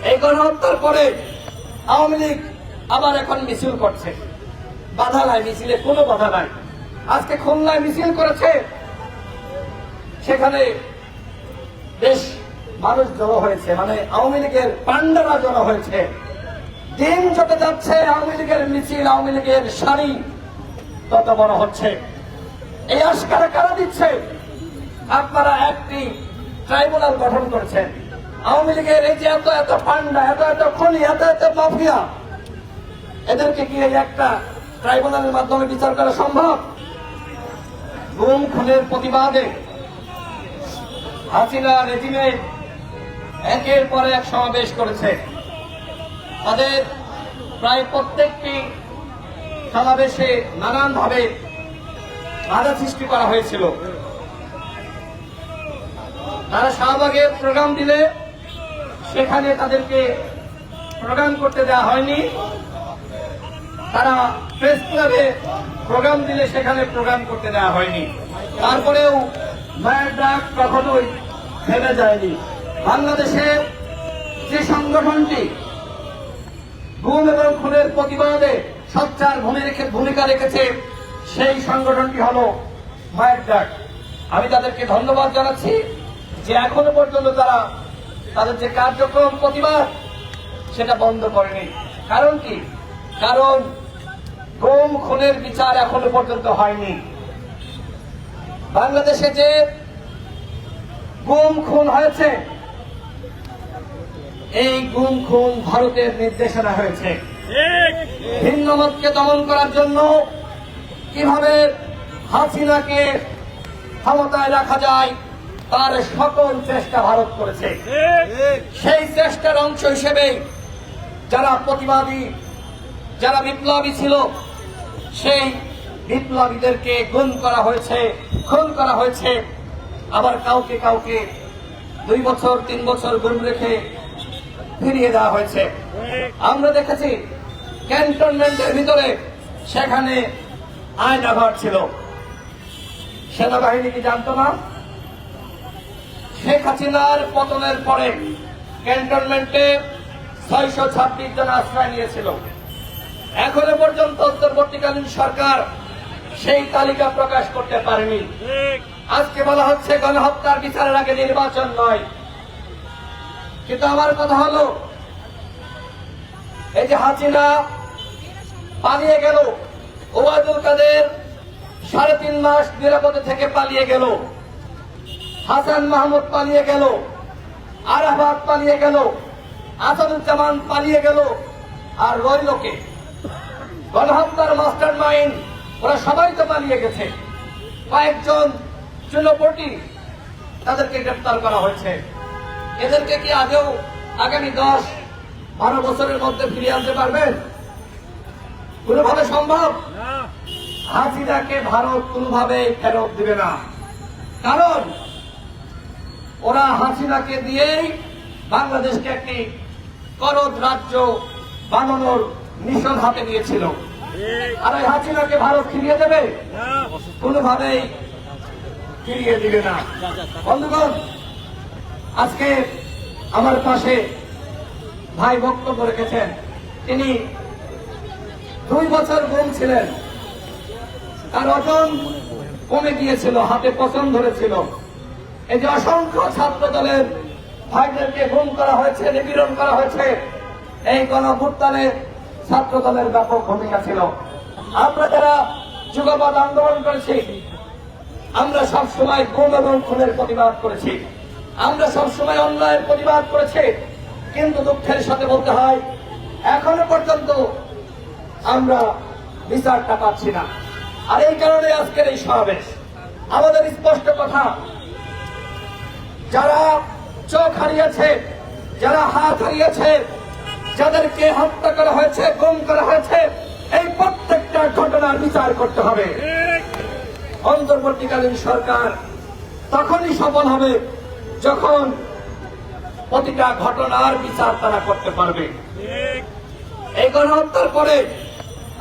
এই গণহত্যার পরে আওয়ামী লীগ আবার এখন মিছিল করছে। বাধা নাই, মিছিলে কোনো বাধা নাই। আজকে খুলনায় মিছিল করেছে, সেখানে বেশ মানুষ জড়ো হয়েছে, মানে আওয়ামী লীগের পান্ডারা জড়ো হয়েছে। দিন যত যাচ্ছে আওয়ামী লীগের মিছিল, আওয়ামী লীগের সারি তত বড় হচ্ছে। এই আশকারা কারা দিচ্ছে? আপনারা একটি ট্রাইব্যুনাল গঠন করেছেন। আওয়ামী লীগের এই যে এত এত পান্ডা, এত এত খনি, এত এত মাফিয়া, এদেরকে কি এই একটা ট্রাইব্যুনালের মাধ্যমে বিচার করা সম্ভব? গুম খুনের প্রতিবাদে হাসিনা রেজিমে একের পর এক সমাবেশ করেছে। তাদের প্রায় প্রত্যেকটি সমাবেশে নানানভাবে বাধা সৃষ্টি করা হয়েছিল। তারা শাহবাগে প্রোগ্রাম দিলে সেখানে তাদেরকে প্রোগ্রাম করতে দেওয়া হয়নি। তারা প্রেস ক্লাবে প্রোগ্রাম দিলে সেখানে প্রোগ্রাম করতে দেওয়া হয়নি। তারপরেও মায়ের ডাক কখনোই থেমে যায়নি। বাংলাদেশে যে সংগঠনটি গুম এবং খুনের প্রতিবাদে সোচ্চার ভূমিকা রেখেছে, সেই সংগঠনটি হল মায়ের ডাক। আমি তাদেরকে ধন্যবাদ জানাচ্ছি যে এখনো পর্যন্ত তারা তাদের যে কার্যক্রম প্রতিবাদ সেটা বন্ধ করেনি। কারণ কি? কারণ গুম খুনের বিচার এখনো পর্যন্ত হয়নি। বাংলাদেশে যে গুম খুন হয়েছে, এই গুম খুন ভারতের নির্দেশনা হয়েছে। ভিন্ন মতকে দমন করার জন্য কিভাবে হাসিনাকে ক্ষমতায় রাখা যায় তার সকল চেষ্টা ভারত করেছে। সেই চেষ্টার অংশ হিসেবে যারা প্রতিবাদী, যারা বিপ্লবী ছিল, সেই বিপ্লবীদেরকে গুম করা হয়েছে, খুন করা হয়েছে। আবার কাউকে কাউকে 2 বছর 3 বছর গুম রেখে ফিরিয়ে দেওয়া হয়েছে। আমরা দেখেছি ক্যান্টনমেন্টের ভিতরে সেখানে আয়নাঘর ছিল। সেনাবাহিনী কি জানতো না? শেখ হাসিনার পতনের পরে ক্যান্টনমেন্টে 626 জন আশ্রয় নিয়েছিল। এখনো পর্যন্ত অন্তর্বর্তীকালীন সরকার সেই তালিকা প্রকাশ করতে পারেনি। আজকে বলা হচ্ছে গণহত্যার বিচারের আগে নির্বাচন নয়। কিন্তু আমার কথা হলো, এই যে হাসিনা পালিয়ে গেল, ওবায়দুল কাদের 3.5 মাস নিরাপদে থেকে পালিয়ে গেল, হাসান মাহমুদ পালিয়ে গেল, আরাফাত পালিয়ে গেল, আসাদুজ্জামান পালিয়ে গেল, আর রইল কে? গণহত্যার মাস্টার মাইন্ড ওরা সবাই তো পালিয়ে গেছে। কয়েকজন চুনোপটি তাদেরকে গ্রেপ্তার করা হয়েছে। এদেরকে কি আজও আগামী 10-12 বছরের মধ্যে ফিরিয়ে আনতে পারবেন? কোনোভাবে সম্ভব? হাসিনাকে ভারত কোনোভাবে ফেরত দিবে না। কারণ ওরা হাসিনাকে দিয়েই বাংলাদেশকে একটি করদ রাজ্য বানানোর মিশন হাতে নিয়েছিল। আর এই হাসিনাকে ভারত ফিরিয়ে দেবে? কোনোভাবেই ফিরিয়ে দিবে না। বন্ধুগণ, আজকে আমার পাশে ভাই বক্তব্য রেখেছেন। তিনি 2 বছর গুম ছিলেন, তার ওজন কমে গিয়েছিল, হাতে পছন্দ ধরেছিল। এই যে অসংখ্য ছাত্র দলের ভাইদেরকে গুম করা হয়েছে, নিপীড়ন করা হয়েছে, এই গণঅভ্যুত্থানে ছাত্র দলের ব্যাপক ভূমিকা ছিল। আমরা যারা যুগপৎ আন্দোলন করেছি, আমরা সবসময় গুম এবং খুনের প্রতিবাদ করেছি, আমরা সবসময় অন্যায়ের প্রতিবাদ করেছি। কিন্তু দুঃখের সাথে বলতে হয়, এখনো পর্যন্ত আমরা বিচারটা পাচ্ছি না। আর এই কারণে আজকের এই সমাবেশ। আমাদের স্পষ্ট কথা, যারা চোখ হারিয়েছে, যারা হাত হারিয়েছে, যাদেরকে হত্যা করা হয়েছে, গুম করা হয়েছে, এই প্রত্যেকটা ঘটনার বিচার করতে হবে। অন্তর্বর্তীকালীন সরকার তখনই সফল হবে যখন প্রতিটা ঘটনার বিচার তারা করতে পারবে। এই গণহত্যার পরে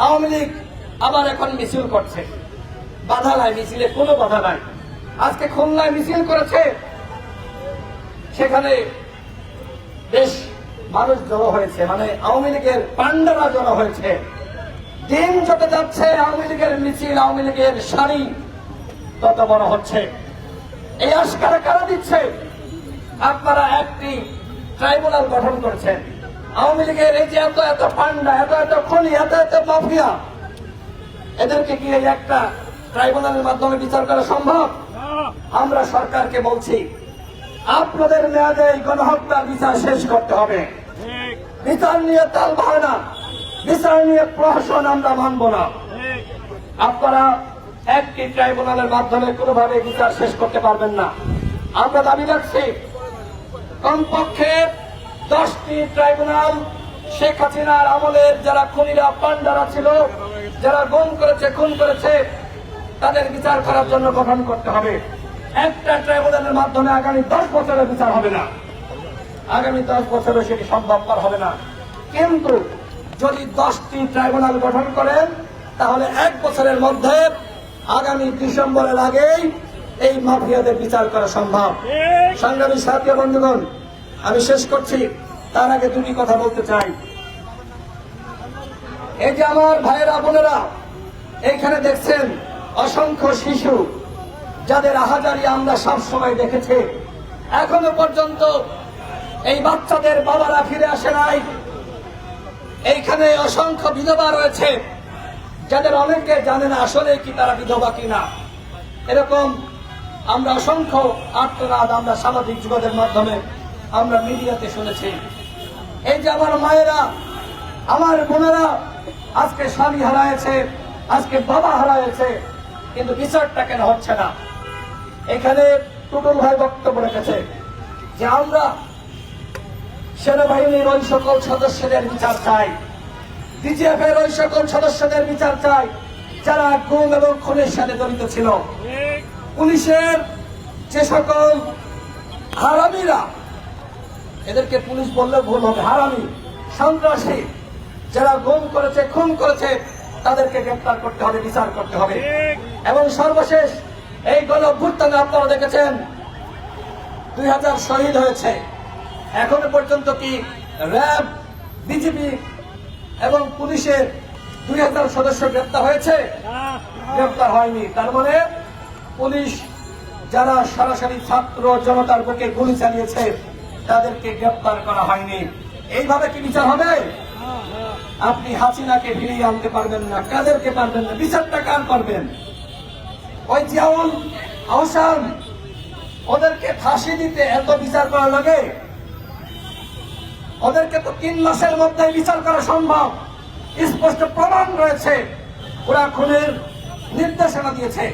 আওয়ামী লীগ আবার এখন মিছিল করছে। বাধা নাই, মিছিলে কোনো বাধা নাই। আজকে খুলনায় মিছিল করেছে, সেখানে বেশ মানুষ জড়ো হয়েছে, মানে আওয়ামী লীগের পান্ডারা জড়ো হয়েছে। দিন যত যাচ্ছে আওয়ামী লীগের মিছিল, আওয়ামী লীগের সারি তত বড় হচ্ছে। এই আশকারা কারা দিচ্ছে? আপনারা একটি ট্রাইব্যুনাল গঠন করেছেন। আওয়ামী লীগের এই যে এত এত পান্ডা, এত এত খনি, এত এত মাফিয়া, এদেরকে কি এই একটা ট্রাইব্যুনালের মাধ্যমে বিচার করা সম্ভব? আমরা সরকারকে বলছি, আপনাদের মেয়াদে এই গণহত্যার বিচার শেষ করতে হবে। বিচার নিয়ে তাল বাহানা, বিচার নিয়ে প্রহসন আমরা মানব না। আপনারা একটি ট্রাইব্যুনালের মাধ্যমে কোনোভাবে বিচার শেষ করতে পারবেন না। আমরা দাবি রাখছি কমপক্ষে 10টি ট্রাইব্যুনাল শেখ হাসিনার আমলের যারা খুনিরা পান্ডারা ছিল, যারা গুম করেছে, খুন করেছে, তাদের বিচার করার জন্য গঠন করতে হবে। একটা ট্রাইব্যুনালের মাধ্যমে আগামী 10 বছরের বিচার হবে না, আগামী 10 বছরে সেটি সম্ভবপর হবে না। কিন্তু যদি 10টি ট্রাইব্যুনাল গঠন করেন তাহলে 1 বছরের মধ্যে আগামী ডিসেম্বরের আগেই এই মাফিয়াদের বিচার করা সম্ভব। সংগ্রামী সাথী বন্ধুগণ, আমি শেষ করছি, তার আগে দুটি কথা বলতে চাই। এই যে আমার ভাইয়েরা বোনেরা এইখানে দেখছেন অসংখ্য শিশু, যাদের আহাজারি আমরা সব সময় দেখেছি, এখনো পর্যন্ত এই বাচ্চাদের বাবারা ফিরে আসে নাই। এইখানে অসংখ্য বিধবা রয়েছে, যাদের অনেকে জানে না আসলে কি তারা বিধবা কিনা। এরকম আমরা অসংখ্য আত্মনাদ আমরা সামাজিক যোগাযোগের মাধ্যমে আমরা মিডিয়াতে শুনেছি। এই যে আমার মায়েরা, আমার বোনেরা আজকে স্বামী হারায়েছে, আজকে বাবা হারায়েছে, কিন্তু বিচারটা কেন হচ্ছে না? এখানে টুটুল ভাই বক্তব্য রেখেছে যে আমরা সেনাবাহিনীর ওই সকল সদস্যদের বিচার চাই, ডিজিএফ এর ওই সকল সদস্যদের বিচার চাই যারা গুম এবং খুনের সাথে জড়িত ছিল। পুলিশের যে সকল হারামিরা, এদেরকে পুলিশ বললে ভুল হবে, হারামি সন্ত্রাসী যারা গুম করেছে, খুন করেছে, তাদেরকে গ্রেফতার করতে হবে, বিচার করতে হবে। এবং সর্বশেষ এই গণঅভ্যুত্থানে আপনারা দেখেছেন 2000 শহীদ হয়েছে। এখনো পর্যন্ত কি র্যাব, বিজিবি এবং পুলিশের 2000 সদস্য গ্রেফতার হয়েছে? গ্রেফতার হয়নি। তার মানে পুলিশ যারা সরাসরি ছাত্র জনতার বুকে গুলি চালিয়েছে তাদেরকে গ্রেফতার করা হয়নি। এইভাবে কি বিচার হবে? আপনি হাসিনাকে ফিরিয়ে আনতে পারবেন না। কাদেরকে পারবেন না? বিচারটা কার পারবেন? ওই জিয়াউল আহসান, ওদেরকে ফাঁসি দিতে এত বিচার করা লাগে? ওদেরকে তো 3 মাসের মধ্যে বিচার করা সম্ভব। স্পষ্ট প্রমাণ রয়েছে, ওরা খুনের নির্দেশনা দিয়েছে।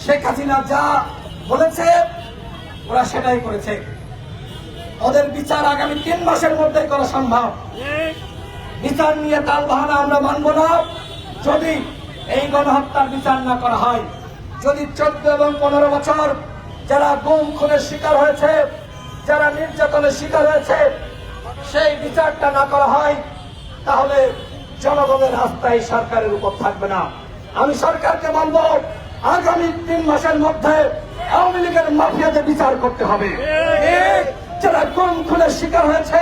শেখ হাসিনা যা বলেছে ওরা সেটাই করেছে। ওদের বিচার আগামী 3 মাসের মধ্যেই করা সম্ভব। বিচার নিয়ে তাল বাহানা আমরা মানব না। যদি এই গণহত্যার বিচার না করা হয়, যদি 14 এবং 15 বছর যারা গুম খুনের শিকার হয়েছে, যারা নির্যাতনের শিকার হয়েছে, সেই বিচারটা না করা হয়, তাহলে জনগণের রাস্তায় সরকারের উপর থাকবে না। আমি সরকারকে বলব, আগামী 3 মাসের মধ্যে আওয়ামী লীগের মাফিয়াদের বিচার করতে হবে। যারা গুম খুনের শিকার হয়েছে,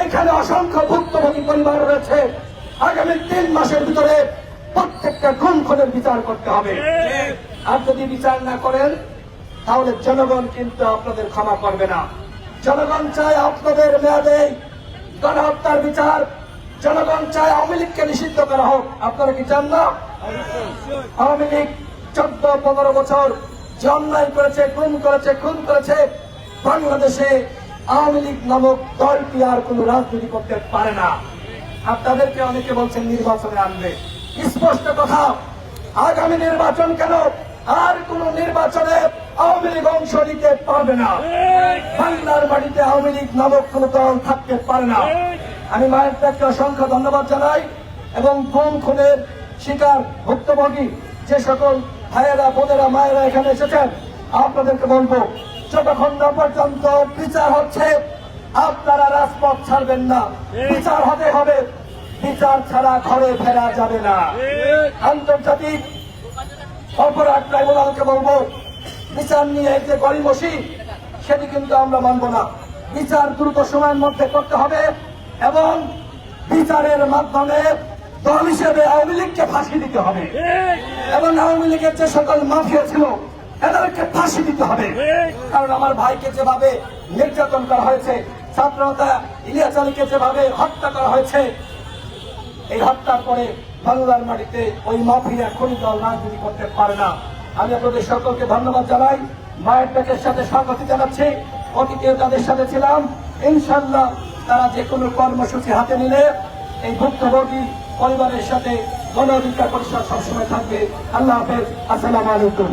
এখানে অসংখ্য ভুক্তভোগী পরিবার রয়েছে, আগামী 3 মাসের ভিতরে প্রত্যেকটা গুম খুনের বিচার করতে হবে। আর যদি বিচার না করেন তাহলে জনগণ কিন্তু আপনাদের ক্ষমা করবে না। জনগণ চায় আপনাদের মেয়াদে গণহত্যার বিচার, জনগণ চায় আওয়ামী লীগকে নিষিদ্ধ করা হোক। আপনারা কি চান না? আওয়ামী লীগ 14-15 বছর যে অন্যায় করেছে, গুম করেছে, খুন করেছে, বাংলাদেশে আওয়ামী লীগ নামক দলটি আর কোন রাজনীতি করতে পারে না। আপনাদেরকে অনেকে বলছেন নির্বাচনে আনবে। স্পষ্ট কথা, আগামী নির্বাচন কেন, আর কোন নির্বাচনে আওয়ামী লীগ অংশ নিতে পারবে না। বাংলার বাড়িতে আওয়ামী লীগ নামক কোন দল থাকতে পারে না। আমি মায়ের ত্যাগকে অসংখ্য ধন্যবাদ জানাই এবং গুম খুনের শিকার ভুক্তভোগী যে সকল ভাইয়েরা, বোনেরা, মায়েরা এখানে এসেছেন, আপনাদেরকে বলবো, যতক্ষণ না পর্যন্ত বিচার হচ্ছে আপনারা রাজপথ ছাড়বেন না। বিচার হতে হবে, বিচার ছাড়া ঘরে ফেরা যাবে না। আন্তর্জাতিক অপরাধ ট্রাইব্যুনালকে বলবো, বিচার নিয়ে যে গড়িমসি, সেটি কিন্তু আমরা মানব না। বিচার দ্রুত সময়ের মধ্যে করতে হবে এবং বিচারের মাধ্যমে দল হিসেবে আওয়ামী লীগকে ফাঁসি দিতে হবে এবং আওয়ামী লীগের যে সকল মাফিয়া ছিল এদেরকে ফাঁসি দিতে হবে। কারণ আমার ভাইকে যেভাবে নির্যাতন করা হয়েছে, ছাত্রনেতা ইলিয়াস আলীকে যেভাবে হত্যা করা হয়েছে, এই হত্যার পরে বাংলার মাটিতে ওই মাফিয়া খুনি দল রাজনীতি করতে পারে না। আমি আপনাদের সকলকে ধন্যবাদ জানাই, মায়ের পেটের সাথে স্বাগত জানাচ্ছি। অতীতেও তাদের সাথে ছিলাম, ইনশাল্লাহ তারা যে কোনো কর্মসূচি হাতে নিলে এই ভুক্তভোগী পরিবারের সাথে গণ অধিকার পরিষদ সবসময় থাকবে। আল্লাহ হাফেজ, আসসালামু আলাইকুম।